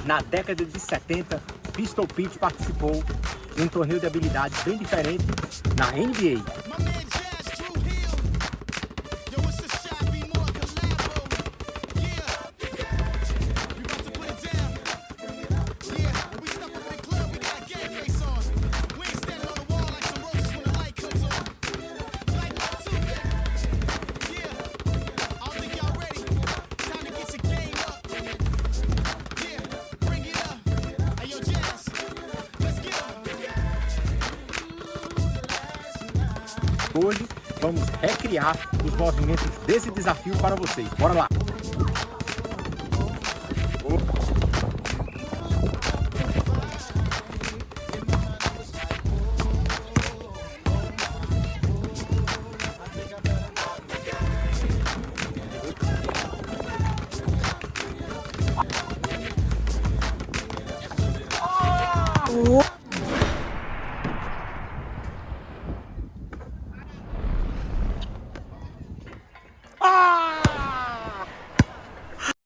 Na década de 70, Pistol Pete participou de um torneio de habilidade bem diferente na NBA. Hoje vamos recriar os movimentos desse desafio para vocês. Bora lá!